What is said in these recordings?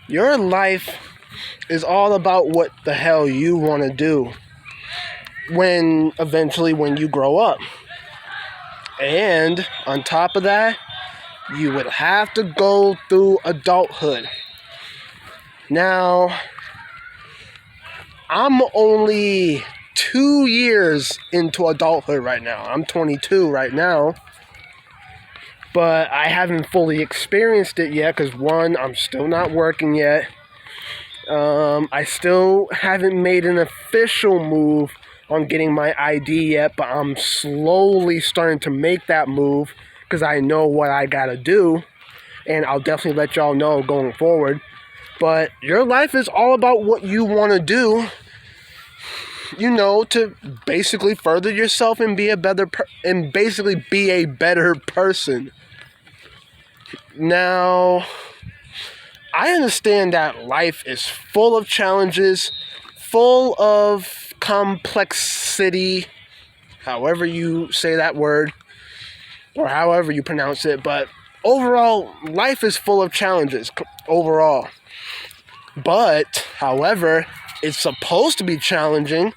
Your life is all about what the hell you want to do when you grow up. And on top of that, you would have to go through adulthood. Now, I'm only 2 years into adulthood right now. I'm 22 right now. But I haven't fully experienced it yet because, one, I'm still not working yet. I still haven't made an official move on getting my ID yet, but I'm slowly starting to make that move because I know what I gotta do, and I'll definitely let y'all know going forward. But your life is all about what you want to do, to basically further yourself and be a better person. Now, I understand that life is full of challenges, full of complexity, however you say that word, or however you pronounce it, but overall, life is full of challenges, overall. But, however, it's supposed to be challenging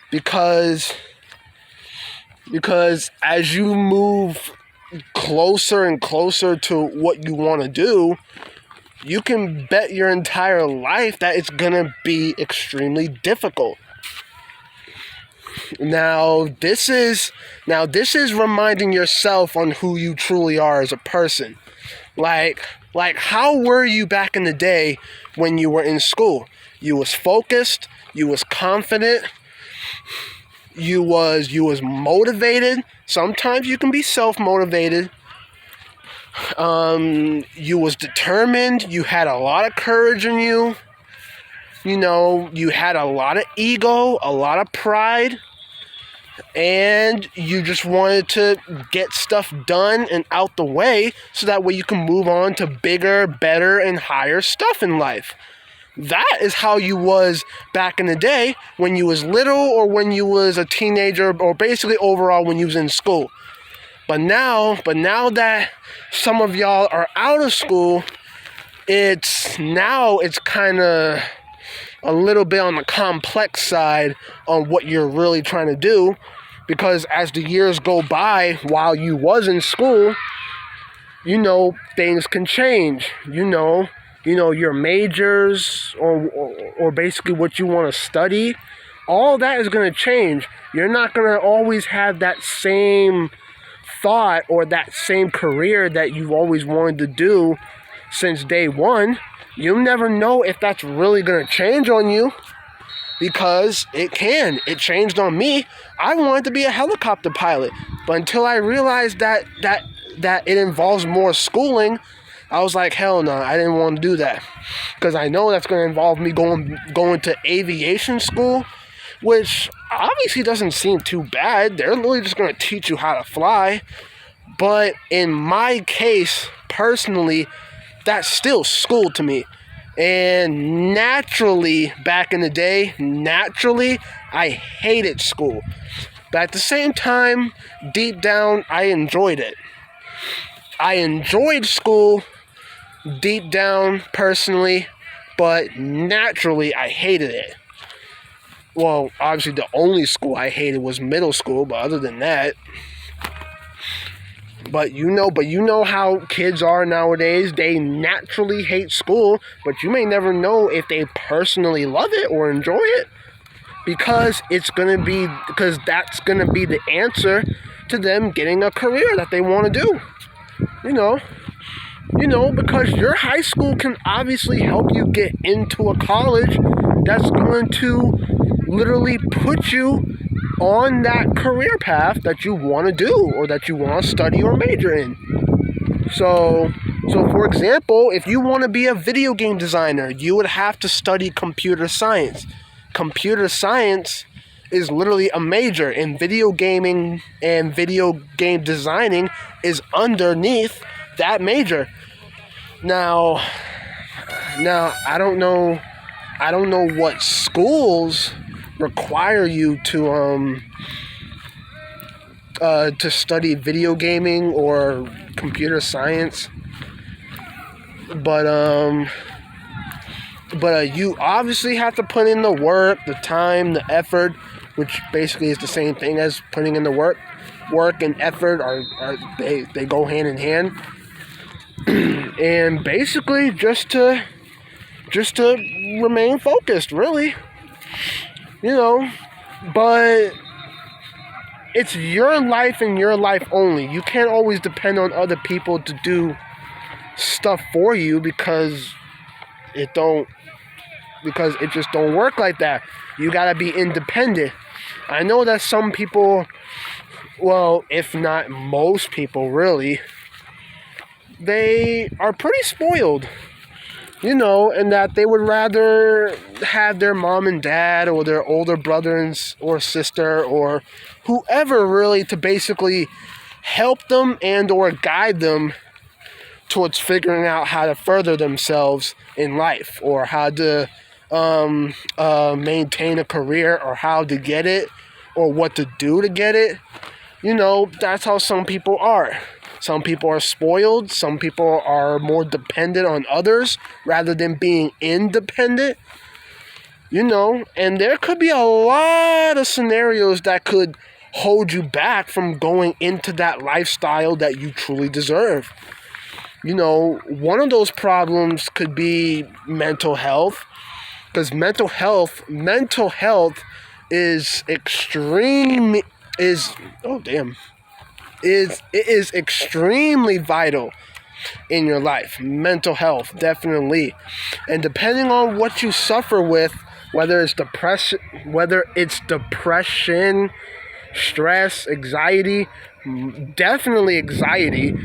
because as you move closer and closer to what you want to do, you can bet your entire life that it's going to be extremely difficult. Now this is reminding yourself on who you truly are as a person. Like how were you back in the day when you were in school? You was focused, you was confident, you was motivated. Sometimes you can be self-motivated. You was determined, you had a lot of courage in you. You had a lot of ego, a lot of pride, and you just wanted to get stuff done and out the way so that way you can move on to bigger, better, and higher stuff in life. That is how you was back in the day when you was little or when you was a teenager or basically overall when you was in school. But now that some of y'all are out of school, it's kind of a little bit on the complex side on what you're really trying to do, because as the years go by while you was in school, things can change. Your majors or basically what you want to study, all that is going to change. You're not going to always have that same thought or that same career that you've always wanted to do since day one. You never know if that's really going to change on you, because it can. It changed on me. I wanted to be a helicopter pilot, but until I realized that it involves more schooling, I was like, hell no, I didn't want to do that, because I know that's going to involve me going to aviation school, which obviously doesn't seem too bad. They're literally just going to teach you how to fly. But in my case, personally, that's still school to me. And naturally, back in the day, I hated school. But at the same time, deep down, I enjoyed it. I enjoyed school deep down, personally, but naturally, I hated it. Well, obviously, the only school I hated was middle school, but other than that... But you know how kids are nowadays. They naturally hate school, but you may never know if they personally love it or enjoy it, because that's gonna be the answer to them getting a career that they want to do. Because your high school can obviously help you get into a college that's going to literally put you on that career path that you want to do or that you want to study or major in. So for example, if you want to be a video game designer, you would have to study computer science. Computer science is literally a major, and video gaming and video game designing is underneath that major. Now I don't know what schools require you to study video gaming or computer science, but But you obviously have to put in the work, the time, the effort, which basically is the same thing as putting in the work. Work and effort they go hand in hand. And basically just to remain focused, really. But it's your life and your life only. You can't always depend on other people to do stuff for you because it just don't work like that. You gotta be independent. I know that some people, well, if not most people really, they are pretty spoiled, and that they would rather have their mom and dad or their older brother or sister or whoever really to basically help them and or guide them towards figuring out how to further themselves in life, or how to maintain a career, or how to get it, or what to do to get it. That's how some people are. Some people are spoiled. Some people are more dependent on others rather than being independent. And there could be a lot of scenarios that could hold you back from going into that lifestyle that you truly deserve. One of those problems could be mental health, because mental health is extremely vital in your life. Mental health, definitely. And depending on what you suffer with, whether it's depression, stress, anxiety, definitely anxiety,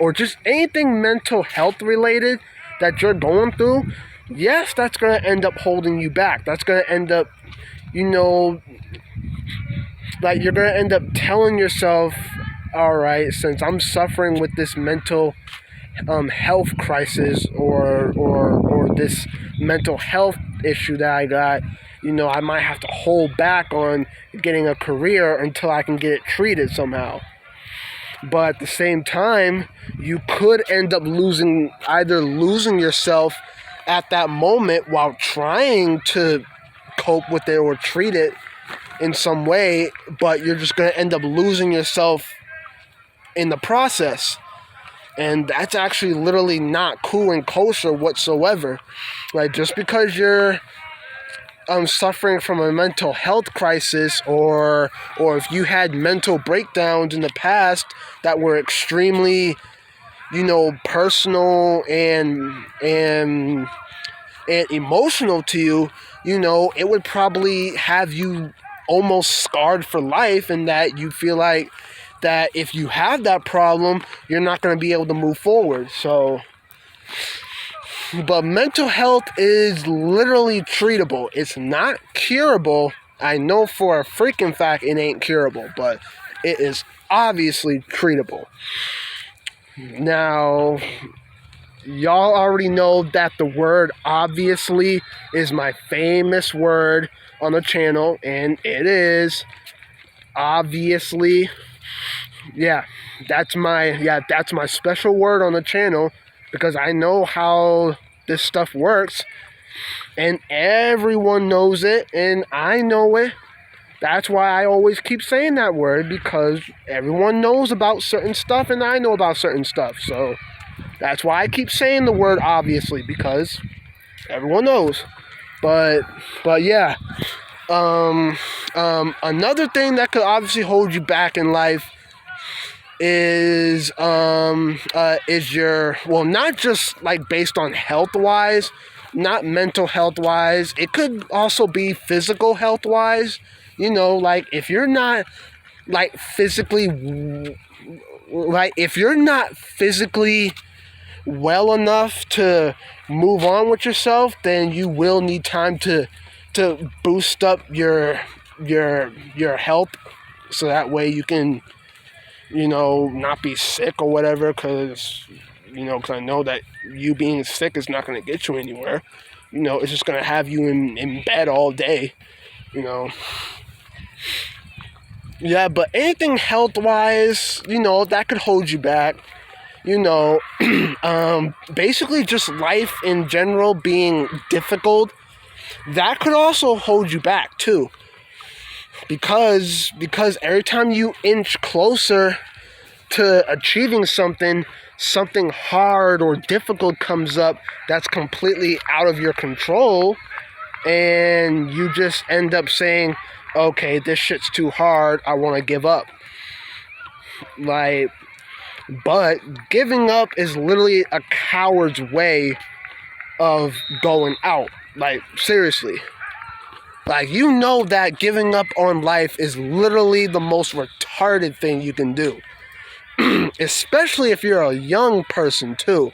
or just anything mental health related that you're going through, yes, that's going to end up holding you back. That's going to end up, like you're going to end up telling yourself, all right, since I'm suffering with this mental health crisis or this mental health issue that I got, I might have to hold back on getting a career until I can get it treated somehow. But at the same time, you could end up losing yourself at that moment while trying to cope with it or treat it in some way, but you're just going to end up losing yourself in the process. And that's actually literally not cool and kosher whatsoever. Like, just because you're suffering from a mental health crisis, or if you had mental breakdowns in the past that were extremely, personal and emotional to you, it would probably have you almost scarred for life, and that you feel like that if you have that problem, you're not going to be able to move forward. So, but mental health is literally treatable. It's not curable. I know for a freaking fact it ain't curable, but it is obviously treatable. Now, y'all already know that the word obviously is my famous word on the channel, and it is obviously. Yeah, that's my special word on the channel, because I know how this stuff works, and everyone knows it, and I know it. That's why I always keep saying that word, because everyone knows about certain stuff, and I know about certain stuff. So that's why I keep saying the word obviously, because everyone knows. But yeah. Another thing that could obviously hold you back in life is your, well, not just like based on health wise, not mental health wise. It could also be physical health wise. Like if you're not physically well enough to move on with yourself, then you will need time to boost up your health, so that way you can not be sick or whatever, because I know that you being sick is not going to get you anywhere. It's just going to have you in bed all day. Yeah, but anything health wise, that could hold you back. you know, basically just life in general being difficult, that could also hold you back too. Because every time you inch closer to achieving something hard or difficult comes up that's completely out of your control, and you just end up saying, okay, this shit's too hard, I want to give up. Like, but giving up is literally a coward's way of going out. Like, seriously. Like, you know that giving up on life is literally the most retarded thing you can do. Especially if you're a young person, too.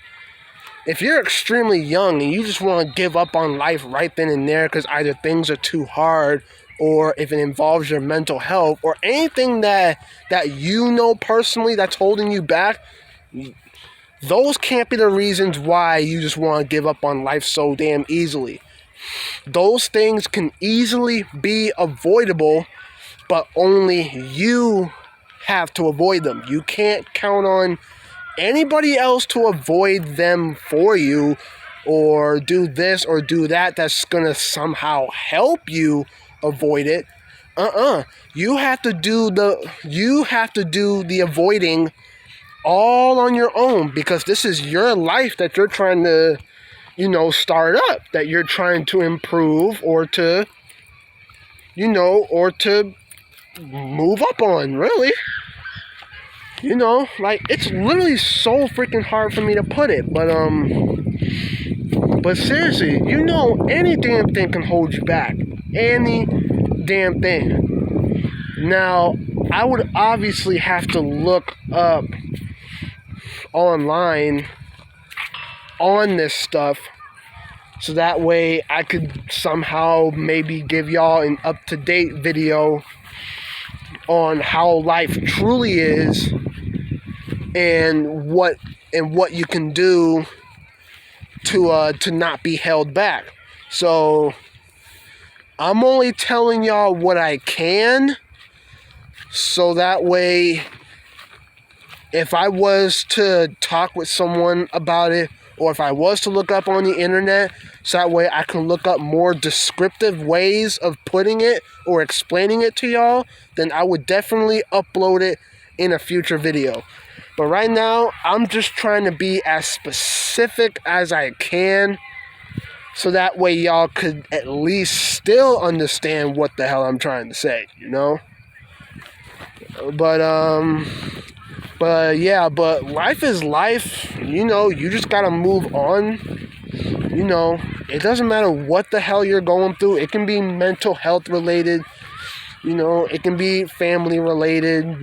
If you're extremely young and you just want to give up on life right then and there because either things are too hard, or if it involves your mental health, or anything that you know personally that's holding you back, those can't be the reasons why you just want to give up on life so damn easily. Those things can easily be avoidable, but only you have to avoid them. You can't count on anybody else to avoid them for you, or do this or do that that's gonna somehow help you avoid it. You have to do the avoiding all on your own, because this is your life that you're trying to, start up, that you're trying to improve, or to move up on, really. Like, it's literally so freaking hard for me to put it, but seriously, any damn thing can hold you back. Any damn thing. Now, I would obviously have to look up online on this stuff, so that way I could somehow maybe give y'all an up-to-date video on how life truly is, and what you can do to not be held back. So I'm only telling y'all what I can, so that way if I was to talk with someone about it, or if I was to look up on the internet, so that way I can look up more descriptive ways of putting it or explaining it to y'all, then I would definitely upload it in a future video. But right now, I'm just trying to be as specific as I can, so that way y'all could at least still understand what the hell I'm trying to say, But life is life, you just gotta move on. It doesn't matter what the hell you're going through. It can be mental health related, it can be family related,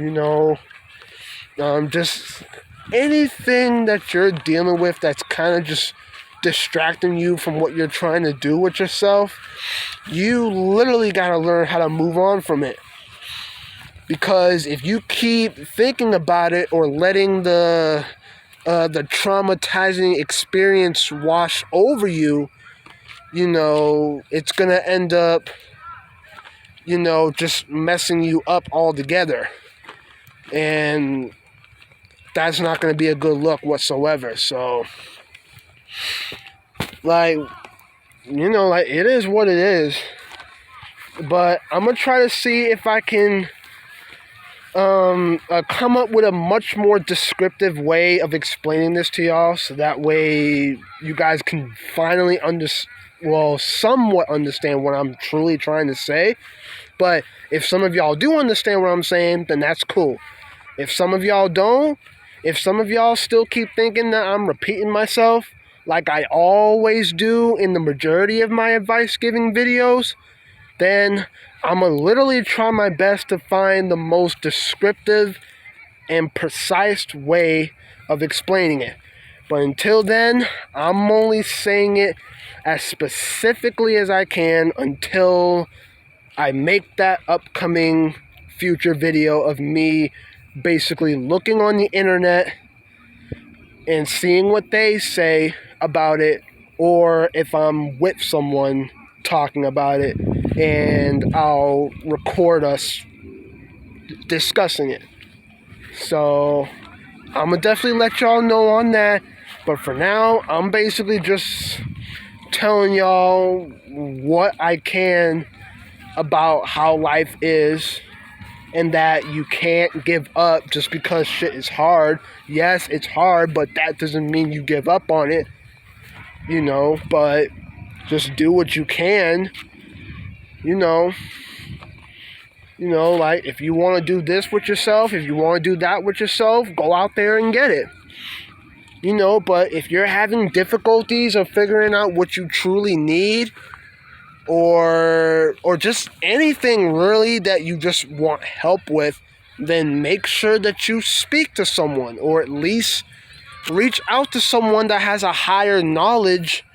just anything that you're dealing with that's kind of just distracting you from what you're trying to do with yourself. You literally gotta learn how to move on from it. Because if you keep thinking about it, or letting the traumatizing experience wash over you, it's gonna end up, just messing you up altogether. And that's not gonna be a good look whatsoever. So, it is what it is. But I'm gonna try to see if I can come up with a much more descriptive way of explaining this to y'all, so that way you guys can finally somewhat understand what I'm truly trying to say. But if some of y'all do understand what I'm saying, then that's cool. If some of y'all don't, if some of y'all still keep thinking that I'm repeating myself, like I always do in the majority of my advice giving videos, then I'm going to literally try my best to find the most descriptive and precise way of explaining it. But until then, I'm only saying it as specifically as I can until I make that upcoming future video of me basically looking on the internet and seeing what they say about it, or if I'm with someone talking about it, and I'll record us discussing it. So I'm gonna definitely let y'all know on that. But for now, I'm basically just telling y'all what I can about how life is, and that you can't give up just because shit is hard. Yes, it's hard, but that doesn't mean you give up on it, but just do what you can, like if you want to do this with yourself, if you want to do that with yourself, go out there and get it. But if you're having difficulties of figuring out what you truly need, or just anything really that you just want help with, then make sure that you speak to someone, or at least reach out to someone that has a higher knowledge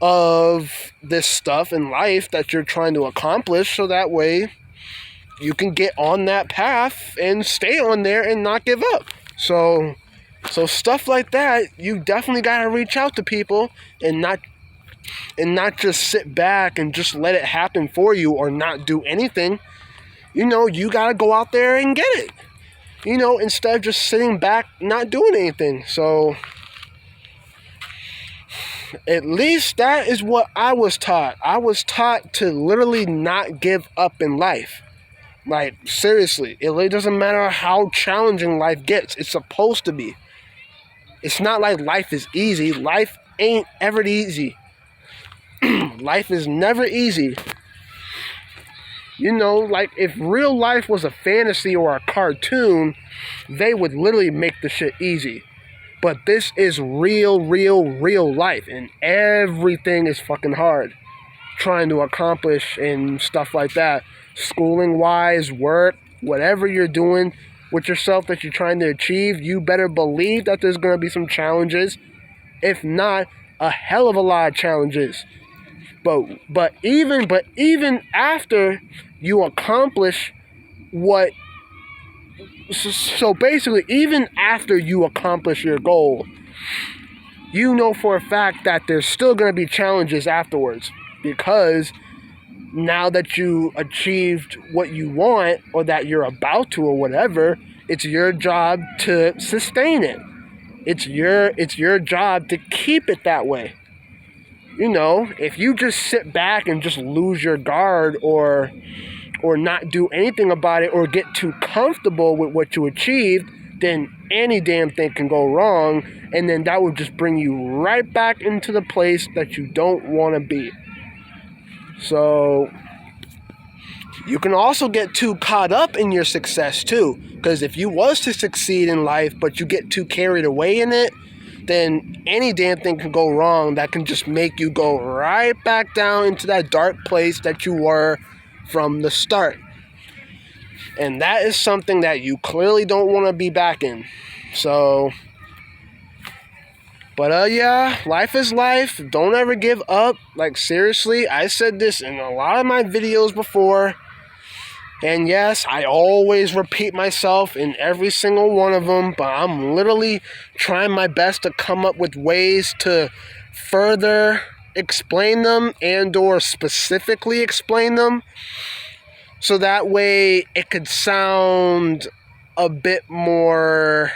of this stuff in life that you're trying to accomplish, so that way you can get on that path and stay on there and not give up. So stuff like that, you definitely got to reach out to people and not just sit back and just let it happen for you, or not do anything. You got to go out there and get it, instead of just sitting back not doing anything. So at least that is what I was taught. I was taught to literally not give up in life. Like, seriously, it really doesn't matter how challenging life gets. It's supposed to be. It's not like life is easy. Life ain't ever easy. Life is never easy. Like if real life was a fantasy or a cartoon, they would literally make the shit easy. But this is real life, and everything is fucking hard trying to accomplish and stuff like that. Schooling wise, work, whatever you're doing with yourself that you're trying to achieve, you better believe that there's going to be some challenges. If not, a hell of a lot of challenges. But even after you accomplish what, so basically, even after you accomplish your goal, for a fact that there's still going to be challenges afterwards, because now that you achieved what you want, or that you're about to, or whatever, it's your job to sustain it. It's your job to keep it that way. If you just sit back and just lose your guard, or not do anything about it, or get too comfortable with what you achieved, then any damn thing can go wrong, and then that would just bring you right back into the place that you don't want to be. So you can also get too caught up in your success too, because if you was to succeed in life but you get too carried away in it, then any damn thing can go wrong that can just make you go right back down into that dark place that you were from the start. And that is something that you clearly don't want to be back in. So, but yeah, life is life. Don't ever give up. Like, seriously, I said this in a lot of my videos before. And yes, I always repeat myself in every single one of them, but I'm literally trying my best to come up with ways to further explain them, and or specifically explain them, so that way it could sound a bit more,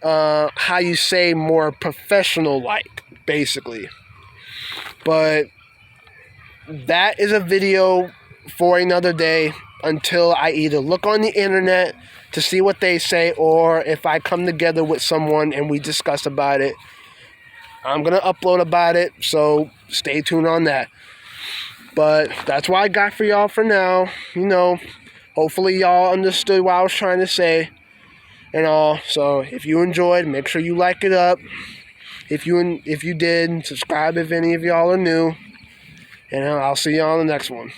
more professional-like, basically. But that is a video for another day, until I either look on the internet to see what they say, or if I come together with someone and we discuss about it. I'm going to upload about it, so stay tuned on that. But that's what I got for y'all for now. Hopefully y'all understood what I was trying to say and all. So if you enjoyed, make sure you like it up. If you did, subscribe if any of y'all are new. And I'll see y'all on the next one.